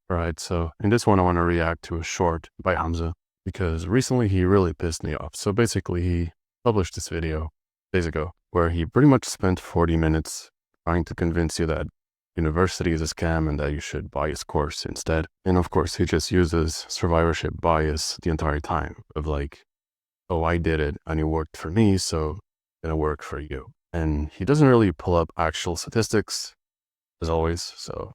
Alright, so in this one, I want to react to a short by Hamza because recently he really pissed me off. So basically, he published this video days ago where he pretty much spent 40 minutes trying to convince you that university is a scam and that you should buy his course instead. And of course, he just uses survivorship bias the entire time of like, oh, I did it and it worked for me, so it's gonna work for you. And he doesn't really pull up actual statistics as always. So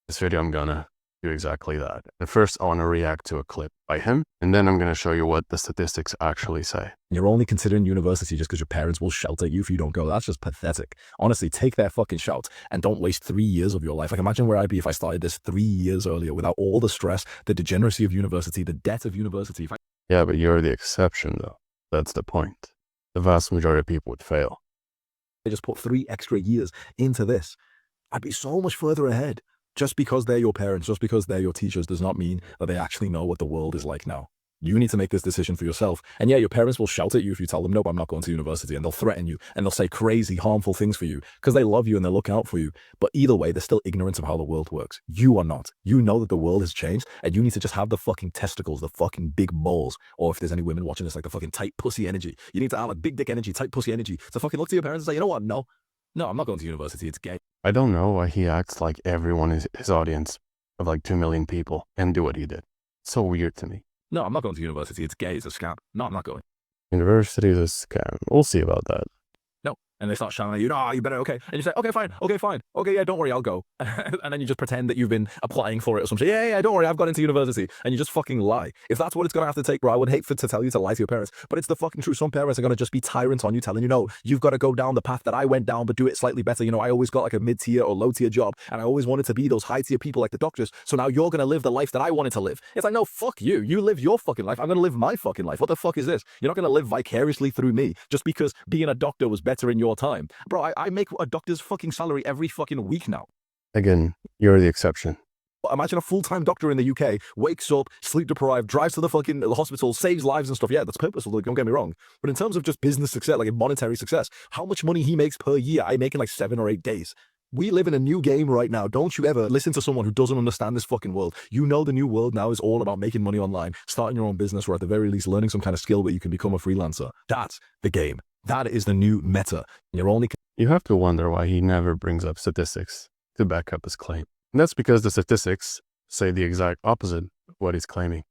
this video, I'm gonna do exactly that. And first, I want to react to a clip by him, and then I'm going to show you what the statistics actually say. You're only considering university just because your parents will shout at you if you don't go. That's just pathetic. Honestly, take their fucking shout and don't waste 3 years of your life. Like, imagine where I'd be if I started this 3 years earlier without all the stress, the degeneracy of university, the debt of university. Yeah, but you're the exception, though. That's the point. The vast majority of people would fail. They just put 3 extra years into this. I'd be so much further ahead. Just because they're your parents, just because they're your teachers does not mean that they actually know what the world is like now. You need to make this decision for yourself. And yeah, your parents will shout at you if you tell them, nope, I'm not going to university. And they'll threaten you and they'll say crazy, harmful things for you because they love you and they'll look out for you. But either way, they're still ignorant of how the world works. You are not. You know that the world has changed and you need to just have the fucking testicles, the fucking big balls. Or if there's any women watching this, like the fucking tight pussy energy. You need to have like big dick energy, tight pussy energy to fucking look to your parents and say, you know what? No, I'm not going to university. It's gay. I don't know why he acts like everyone is his audience of like 2 million people and do what he did. So weird to me. No, I'm not going to university. It's gay. It's a scam. No, I'm not going. University is a scam. We'll see about that. No. And they start shouting at you, no, you better, okay. And you say, okay, fine. Okay, yeah, don't worry, I'll go. And then you just pretend that you've been applying for it or something. Yeah, don't worry, I've got into university. And you just fucking lie. If that's what it's going to have to take, bro, I would hate to tell you to lie to your parents. But it's the fucking truth. Some parents are going to just be tyrants on you, telling you, no, you've got to go down the path that I went down, but do it slightly better. You know, I always got like a mid-tier or low-tier job, and I always wanted to be those high-tier people like the doctors. So now you're going to live the life that I wanted to live. It's like, no, fuck you. You live your fucking life. I'm going to live my fucking life. What the fuck is this? You're not going to live vicariously through me just because being a doctor was better in your time. Bro, I make a doctor's fucking salary every fucking week now. Again, you're the exception. Imagine a full-time doctor in the UK wakes up, sleep-deprived, drives to the fucking hospital, saves lives and stuff. Yeah, that's purposeful, don't get me wrong. But in terms of just business success, like monetary success, how much money he makes per year, I make in like 7 or 8 days. We live in a new game right now. Don't you ever listen to someone who doesn't understand this fucking world. You know the new world now is all about making money online, starting your own business, or at the very least learning some kind of skill where you can become a freelancer. That's the game. That is the new meta. You're only... You have to wonder why he never brings up statistics to back up his claim. And that's because the statistics say the exact opposite of what he's claiming.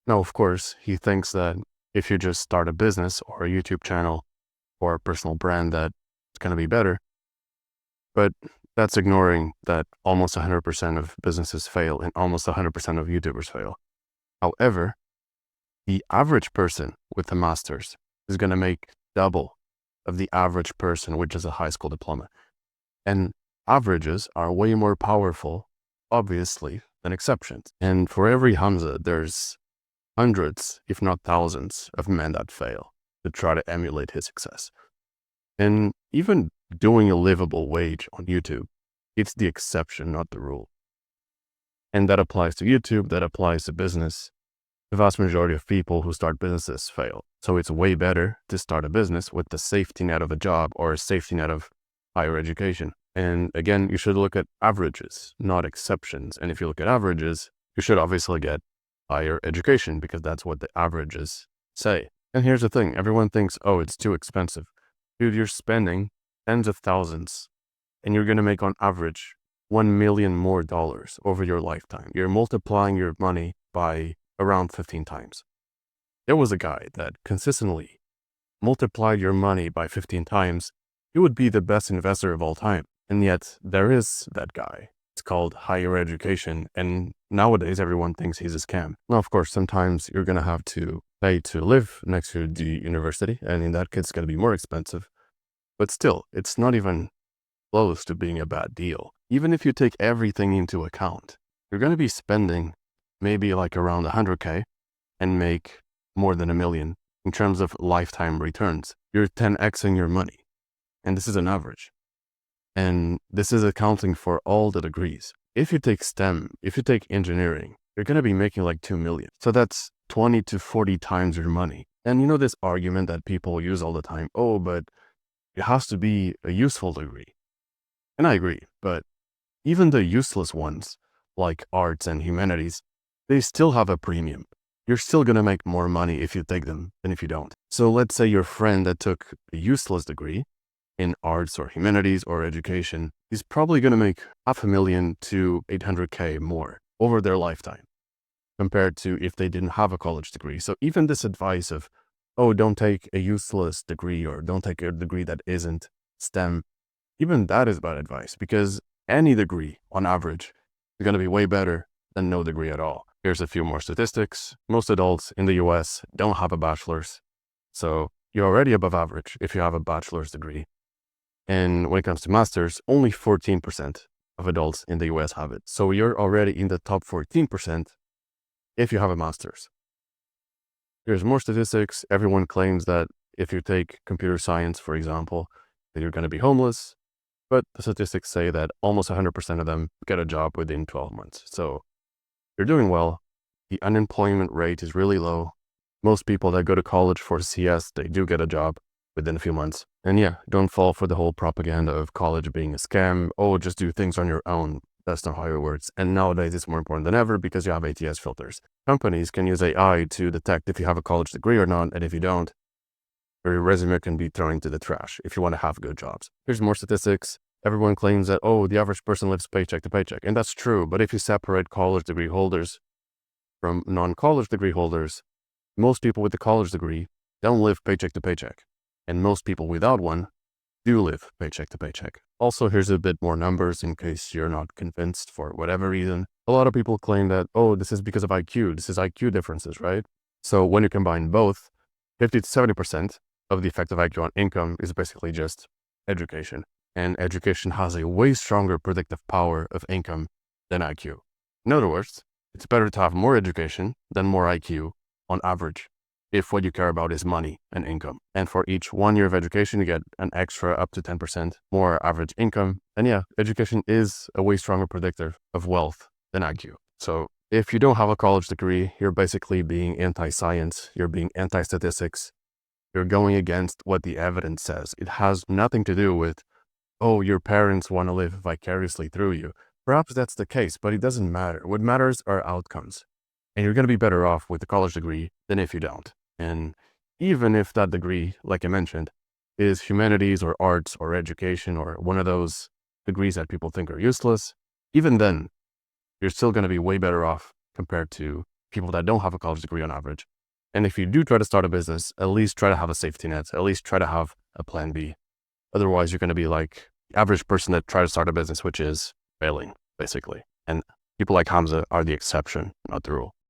Now, of course, he thinks that if you just start a business or a YouTube channel or a personal brand that it's going to be better. But that's ignoring that almost 100% of businesses fail and almost 100% of YouTubers fail. However, the average person with a master's is going to make double of the average person with just a high school diploma. And averages are way more powerful, obviously, than exceptions. And for every Hamza, there's hundreds, if not thousands, of men that fail to try to emulate his success. And even doing a livable wage on YouTube, it's the exception, not the rule. And that applies to YouTube, that applies to business. The vast majority of people who start businesses fail. So it's way better to start a business with the safety net of a job or a safety net of higher education. And again, you should look at averages, not exceptions. And if you look at averages, you should obviously get higher education because that's what the averages say. And here's the thing. Everyone thinks, oh, it's too expensive. Dude, you're spending tens of thousands and you're going to make on average $1 million more over your lifetime. You're multiplying your money by around 15 times. There was a guy that consistently multiplied your money by 15 times. He would be the best investor of all time. And yet there is that guy. It's called higher education. And nowadays everyone thinks he's a scam. Now, of course, sometimes you're going to have to pay to live next to the university. And in that case, it's going to be more expensive. But still, it's not even close to being a bad deal. Even if you take everything into account, you're going to be spending maybe like around 100K and make more than $1 million in terms of lifetime returns. You're 10xing your money. And this is an average. And this is accounting for all the degrees. If you take STEM, if you take engineering, you're going to be making like 2 million. So that's 20 to 40 times your money. And you know this argument that people use all the time, oh, but it has to be a useful degree. And I agree, but even the useless ones like arts and humanities, they still have a premium. You're still going to make more money if you take them than if you don't. So let's say your friend that took a useless degree in arts or humanities or education is probably going to make $500,000 to $800K more over their lifetime compared to if they didn't have a college degree. So even this advice of, oh, don't take a useless degree or don't take a degree that isn't STEM, even that is bad advice because any degree on average is going to be way better than no degree at all. Here's a few more statistics. Most adults in the US don't have a bachelor's. So you're already above average if you have a bachelor's degree. And when it comes to masters, only 14% of adults in the US have it. So you're already in the top 14% if you have a master's. Here's more statistics. Everyone claims that if you take computer science, for example, that you're going to be homeless. But the statistics say that almost 100% of them get a job within 12 months. So you're doing well. The unemployment rate is really low. Most people that go to college for CS, they do get a job within a few months. And yeah, don't fall for the whole propaganda of college being a scam. Oh, just do things on your own. That's not how it works. And nowadays it's more important than ever because you have ATS filters. Companies can use AI to detect if you have a college degree or not. And if you don't, your resume can be thrown into the trash if you want to have good jobs. Here's more statistics. Everyone claims that, oh, the average person lives paycheck to paycheck. And that's true. But if you separate college degree holders from non-college degree holders, most people with a college degree don't live paycheck to paycheck. And most people without one do live paycheck to paycheck. Also, here's a bit more numbers in case you're not convinced for whatever reason. A lot of people claim that, oh, this is because of IQ. This is IQ differences, right? So when you combine both, 50 to 70% of the effect of IQ on income is basically just education. And education has a way stronger predictive power of income than IQ. In other words, it's better to have more education than more IQ on average, if what you care about is money and income. And for each 1 year of education, you get an extra up to 10% more average income. And yeah, education is a way stronger predictor of wealth than IQ. So if you don't have a college degree, you're basically being anti-science, you're being anti-statistics, you're going against what the evidence says. It has nothing to do with, oh, your parents want to live vicariously through you. Perhaps that's the case, but it doesn't matter. What matters are outcomes. And you're going to be better off with a college degree than if you don't. And even if that degree, like I mentioned, is humanities or arts or education or one of those degrees that people think are useless, even then, you're still going to be way better off compared to people that don't have a college degree on average. And if you do try to start a business, at least try to have a safety net, at least try to have a plan B. Otherwise, you're going to be like the average person that tries to start a business, which is failing, basically. And people like Hamza are the exception, not the rule.